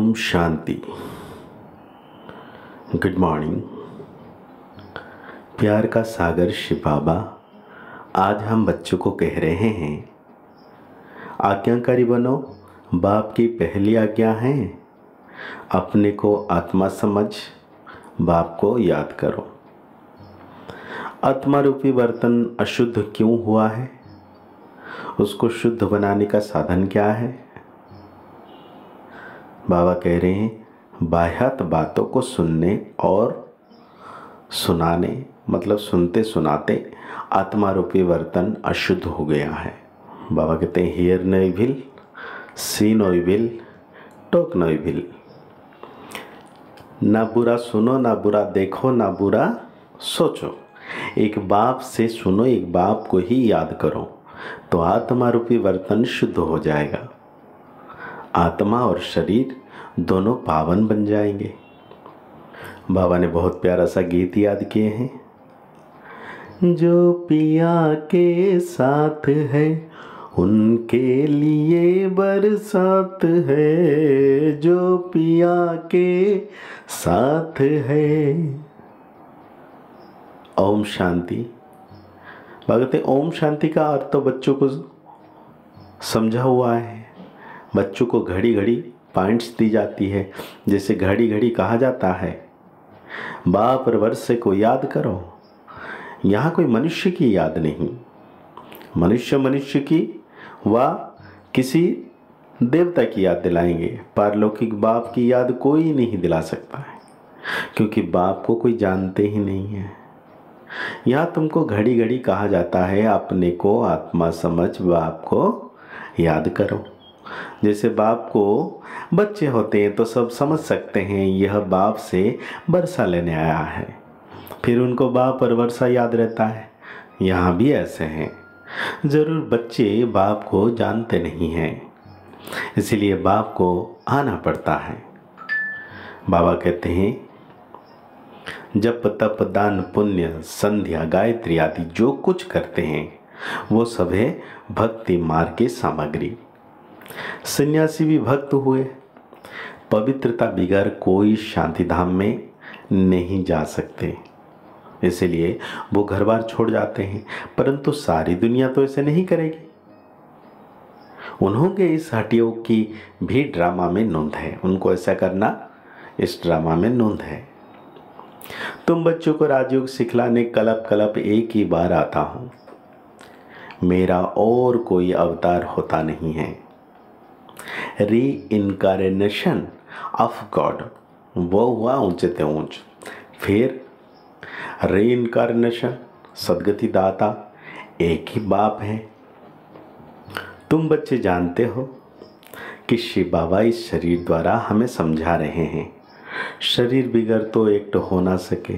Om Shanti. Good morning. प्यार का सागर शिव बाबा आज हम बच्चों को कह रहे हैं, आज्ञाकारी बनो। बाप की पहली आज्ञा है, अपने को आत्मा समझ बाप को याद करो। आत्मा रूपी बर्तन अशुद्ध क्यों हुआ है? उसको शुद्ध बनाने का साधन क्या है? बाबा कह रहे हैं, बाह्यात बातों को सुनने और सुनाने, मतलब सुनते सुनाते आत्मा रूपी बर्तन अशुद्ध हो गया है। बाबा कहते हैं, hear no evil, see no evil, talk no evil. ना बुरा सुनो, ना बुरा देखो, ना बुरा सोचो। एक बाप से सुनो, एक बाप को ही याद करो, तो आत्मा रूपी बर्तन शुद्ध हो जाएगा। आत्मा और शरीर दोनों पावन बन जाएंगे। बाबा ने बहुत प्यारा सा गीत याद किए हैं, जो पिया के साथ है उनके लिए बरसात है, जो पिया के साथ है। ओम शांति। भगते ओम शांति का अर्थ तो बच्चों को समझा हुआ है। बच्चों को घड़ी घड़ी पॉइंट्स दी जाती है। जैसे घड़ी घड़ी कहा जाता है, बाप और वर्षे को याद करो। यहाँ कोई मनुष्य की याद नहीं, मनुष्य की व किसी देवता की याद दिलाएंगे। पारलौकिक बाप की याद कोई नहीं दिला सकता है, क्योंकि बाप को कोई जानते ही नहीं है। यहाँ तुमको घड़ी घड़ी कहा जाता है, अपने को आत्मा समझ बाप को याद करो। जैसे बाप को बच्चे होते हैं तो सब समझ सकते हैं, यह बाप से वर्षा लेने आया है, फिर उनको बाप और वर्षा याद रहता है। यहाँ भी ऐसे हैं, जरूर बच्चे बाप को जानते नहीं हैं, इसलिए बाप को आना पड़ता है। बाबा कहते हैं, जप तप दान पुण्य संध्या गायत्री आदि जो कुछ करते हैं वो सब है भक्ति मार्ग की सामग्री। सन्यासी भी भक्त हुए, पवित्रता बिगड़ कोई शांति धाम में नहीं जा सकते, इसलिए वो घर बार छोड़ जाते हैं। परंतु सारी दुनिया तो ऐसे नहीं करेगी। उन्होंने इस हटियों की भी ड्रामा में नोंद है, उनको ऐसा करना इस ड्रामा में नोंद है। तुम बच्चों को राजयोग सिखलाने कलप कलप एक ही बार आता हूँ, मेरा और कोई अवतार होता नहीं है। री इनकारनेशन ऑफ गॉड वो हुआ ऊंचे ते ऊंच। फिर री इनकारनेशन सदगति दाता एक ही बाप है। तुम बच्चे जानते हो कि शिव बाबा इस शरीर द्वारा हमें समझा रहे हैं, शरीर बिगड़ तो एक हो ना सके।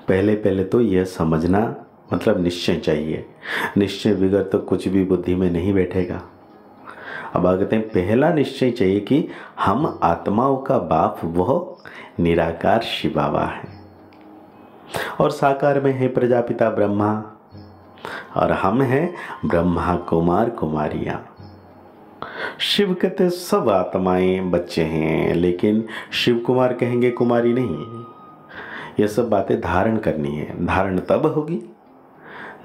पहले तो यह समझना मतलब निश्चय चाहिए, निश्चय बिगड़ तो कुछ भी बुद्धि में नहीं बैठेगा। अब कहते हैं, पहला निश्चय चाहिए कि हम आत्माओं का बाप वह निराकार शिव बाबा है, और साकार में है प्रजापिता ब्रह्मा, और हम हैं ब्रह्मा कुमार कुमारियाँ। शिव कहते सब आत्माएं बच्चे हैं, लेकिन शिव कुमार कहेंगे, कुमारी नहीं। यह सब बातें धारण करनी है। धारण तब होगी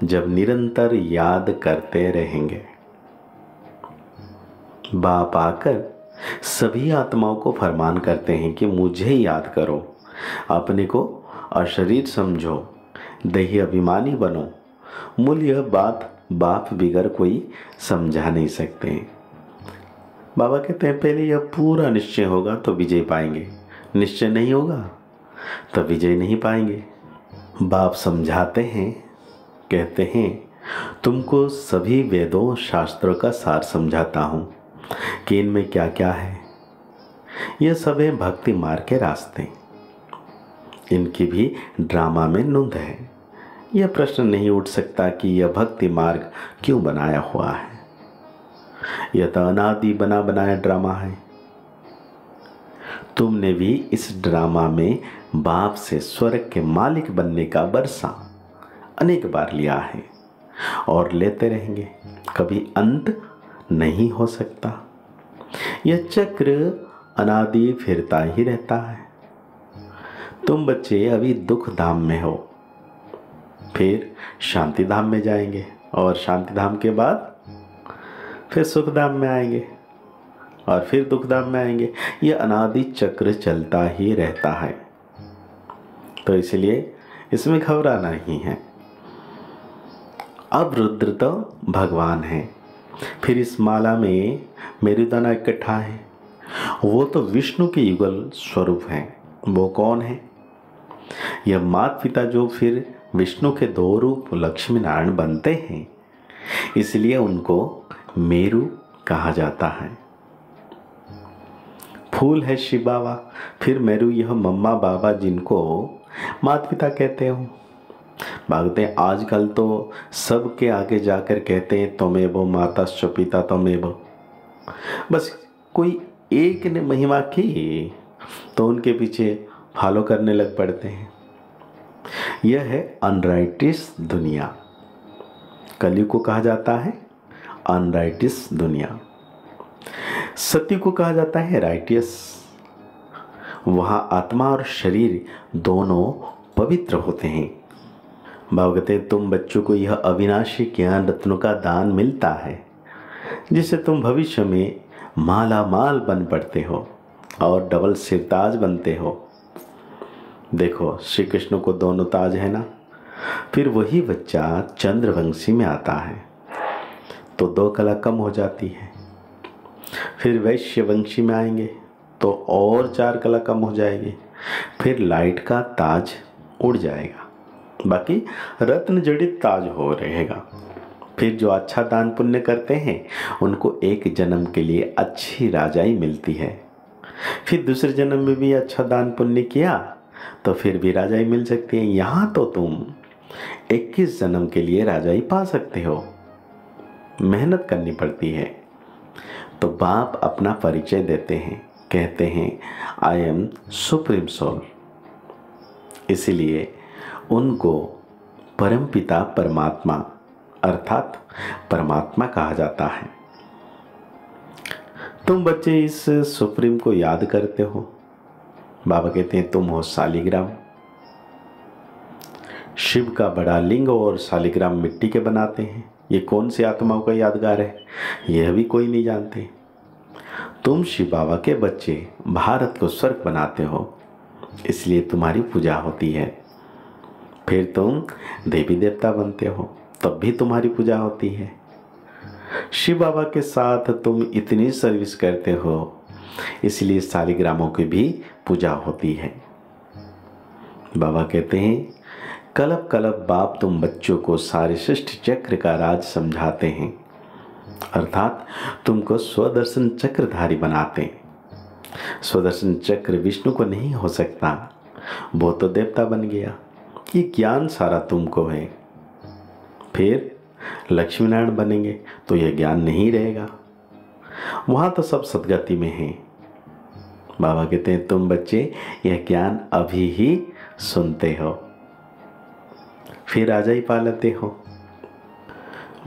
जब निरंतर याद करते रहेंगे। बाप आकर सभी आत्माओं को फरमान करते हैं कि मुझे याद करो, अपने को अशरीर समझो, देही अभिमानी बनो। मूल यह बात बाप बिगर कोई समझा नहीं सकते। बाबा कहते हैं, पहले यह पूरा निश्चय होगा तो विजय पाएंगे, निश्चय नहीं होगा तो विजय नहीं पाएंगे। बाप समझाते हैं, कहते हैं, तुमको सभी वेदों शास्त्रों का सार समझाता हूँ कि इनमें क्या क्या है। यह सब है भक्ति मार्ग के रास्ते, इनकी भी ड्रामा में नोंद है। यह प्रश्न नहीं उठ सकता कि यह भक्ति मार्ग क्यों बनाया हुआ है। यह तो अनादि बना बनाया ड्रामा है। तुमने भी इस ड्रामा में बाप से स्वर्ग के मालिक बनने का बरसा अनेक बार लिया है और लेते रहेंगे, कभी अंत नहीं हो सकता। यह चक्र अनादि फिरता ही रहता है। तुम बच्चे अभी दुख धाम में हो, फिर शांति धाम में जाएंगे और शांति धाम के बाद फिर सुख धाम में आएंगे और फिर दुख धाम में आएंगे। ये अनादि चक्र चलता ही रहता है। तो इसलिए इसमें घबराना नहीं है। अब रुद्र तो भगवान है, फिर इस माला में मेरुदाना इकट्ठा है, वो तो विष्णु के युगल स्वरूप हैं। वो कौन है? यह माता पिता जो फिर विष्णु के दो रूप लक्ष्मी नारायण बनते हैं, इसलिए उनको मेरु कहा जाता है। फूल है शिव बाबा, फिर मेरु यह मम्मा बाबा जिनको माता पिता कहते हो। भागते आजकल तो सबके आगे जाकर कहते हैं त्वमेव माताश्च पिता त्वमेव। बस कोई एक ने महिमा की तो उनके पीछे फॉलो करने लग पड़ते हैं। यह है अनराइटिस दुनिया। कलयुग को कहा जाता है अनराइटिस दुनिया। सत्य को कहा जाता है राइटियस। वहाँ आत्मा और शरीर दोनों पवित्र होते हैं। भागवते तुम बच्चों को यह अविनाशी ज्ञान रत्नों का दान मिलता है, जिससे तुम भविष्य में माला माल बन पड़ते हो और डबल सिरताज बनते हो। देखो श्री कृष्ण को दोनों ताज है ना। फिर वही बच्चा चंद्रवंशी में आता है तो 2 कला कम हो जाती है। फिर वैश्यवंशी में आएंगे तो और 4 कला कम हो जाएगी। फिर लाइट का ताज उड़ जाएगा, बाकी रत्न जड़ित ताज हो रहेगा। फिर जो अच्छा दान पुण्य करते हैं उनको एक जन्म के लिए अच्छी राजाई मिलती है। फिर दूसरे जन्म में भी अच्छा दान पुण्य किया तो फिर भी राजाई मिल सकती है। यहाँ तो तुम 21 जन्म के लिए राजाई पा सकते हो। मेहनत करनी पड़ती है। तो बाप अपना परिचय देते हैं, कहते हैं आई एम सुप्रीम सोल। इसलिए उनको परमपिता परमात्मा अर्थात परमात्मा कहा जाता है। तुम बच्चे इस सुप्रीम को याद करते हो। बाबा कहते हैं तुम हो शालिग्राम। शिव का बड़ा लिंग और शालिग्राम मिट्टी के बनाते हैं। ये कौन सी आत्माओं का यादगार है, यह भी कोई नहीं जानते। तुम शिव बाबा के बच्चे भारत को स्वर्ग बनाते हो, इसलिए तुम्हारी पूजा होती है। फिर तुम देवी देवता बनते हो, तब भी तुम्हारी पूजा होती है। शिव बाबा के साथ तुम इतनी सर्विस करते हो, इसलिए शालिग्रामों की भी पूजा होती है। बाबा कहते हैं कलप कलप बाप तुम बच्चों को सारे सृष्टि चक्र का राज समझाते हैं, अर्थात तुमको स्वदर्शन चक्रधारी बनाते। स्वदर्शन चक्र विष्णु को नहीं हो सकता, वो तो देवता बन गया। ये ज्ञान सारा तुमको है। फिर लक्ष्मी नारायण बनेंगे तो यह ज्ञान नहीं रहेगा, वहाँ तो सब सदगति में है। बाबा कहते हैं तुम बच्चे यह ज्ञान अभी ही सुनते हो, फिर राजा ही पा लेते हो।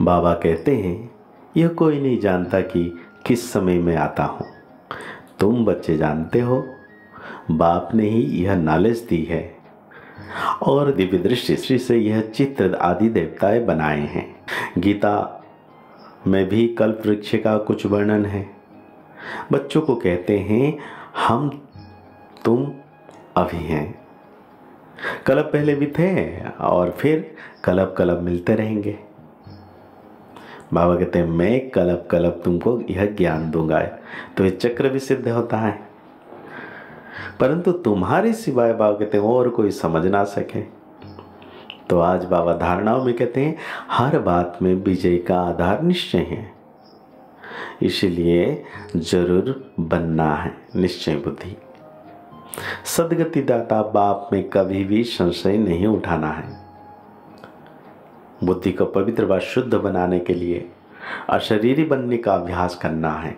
बाबा कहते हैं यह कोई नहीं जानता कि किस समय में आता हूँ, तुम बच्चे जानते हो। बाप ने ही यह नॉलेज दी है और दिव्य दृष्टि से यह चित्र आदि देवताएं बनाए हैं। गीता में भी कल्प वृक्ष का कुछ वर्णन है। बच्चों को कहते हैं हम तुम अभी हैं, कल्प पहले भी थे और फिर कल्प कल्प मिलते रहेंगे। बाबा कहते हैं मैं कल्प कल्प तुमको यह ज्ञान दूंगा, तो यह चक्र भी सिद्ध होता है। परंतु तुम्हारे सिवाय बाबा कहते हैं और कोई समझ ना सके। तो आज बाबा धारणाओं में कहते हैं हर बात में विजय का आधार निश्चय है, इसलिए जरूर बनना है निश्चय बुद्धि। सदगति दाता बाप में कभी भी संशय नहीं उठाना है। बुद्धि को पवित्र व शुद्ध बनाने के लिए अशरीरी बनने का अभ्यास करना है।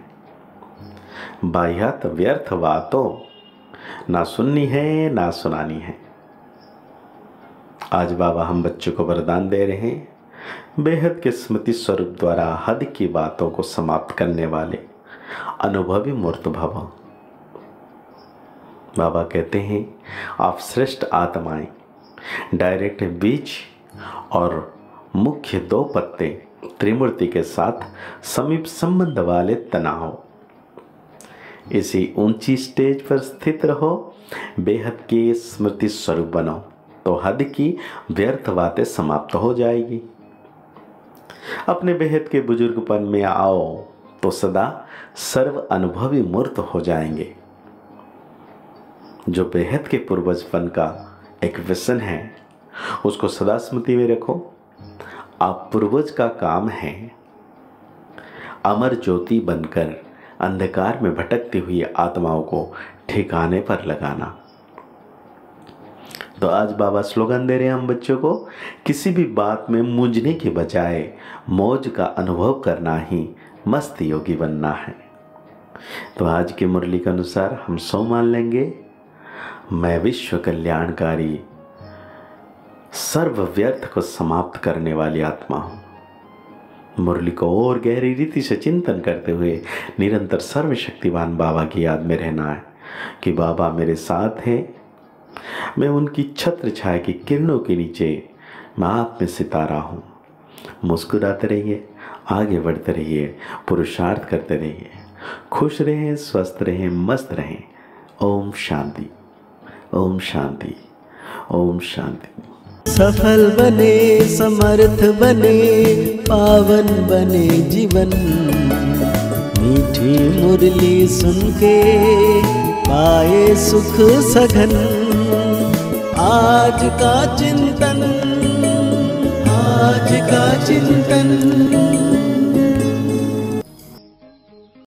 बाह्यत व्यर्थ बातों ना सुननी है ना सुनानी है। आज बाबा हम बच्चों को वरदान दे रहे हैं बेहद के स्मृति स्वरूप द्वारा हद की बातों को समाप्त करने वाले अनुभवी मूर्त भव। बाबा कहते हैं आप श्रेष्ठ आत्माएं, डायरेक्ट बीज और मुख्य 2 पत्ते त्रिमूर्ति के साथ समीप संबंध वाले तना हो। इसी ऊंची स्टेज पर स्थित रहो, बेहद के स्मृति स्वरूप बनो, तो हद की व्यर्थ बातें समाप्त हो जाएगी। अपने बेहद के बुजुर्गपन में आओ तो सदा सर्व अनुभवी मूर्त हो जाएंगे। जो बेहद के पूर्वजपन का एक व्यसन है उसको सदा स्मृति में रखो। आप पूर्वज का काम है अमर ज्योति बनकर अंधकार में भटकती हुई आत्माओं को ठिकाने पर लगाना। तो आज बाबा स्लोगन दे रहे हैं हम बच्चों को, किसी भी बात में मूंझने के बजाय मौज का अनुभव करना ही मस्त योगी बनना है। तो आज की मुरली के अनुसार हम सौ मान लेंगे, मैं विश्व कल्याणकारी सर्व व्यर्थ को समाप्त करने वाली आत्मा हूँ। मुरली को और गहरी रीति से चिंतन करते हुए निरंतर सर्वशक्तिवान बाबा की याद में रहना है कि बाबा मेरे साथ हैं। मैं उनकी छत्र छाया की किरणों के नीचे मैं आप में सितारा हूँ। मुस्कुराते रहिए, आगे बढ़ते रहिए, पुरुषार्थ करते रहिए, खुश रहें, स्वस्थ रहें, मस्त रहें। ओम शांति, ओम शांति, ओम शांति। सफल बने, समर्थ बने, पावन बने जीवन, मीठी मुरली सुन के पाए सुख सघन। आज का चिंतन, आज का चिंतन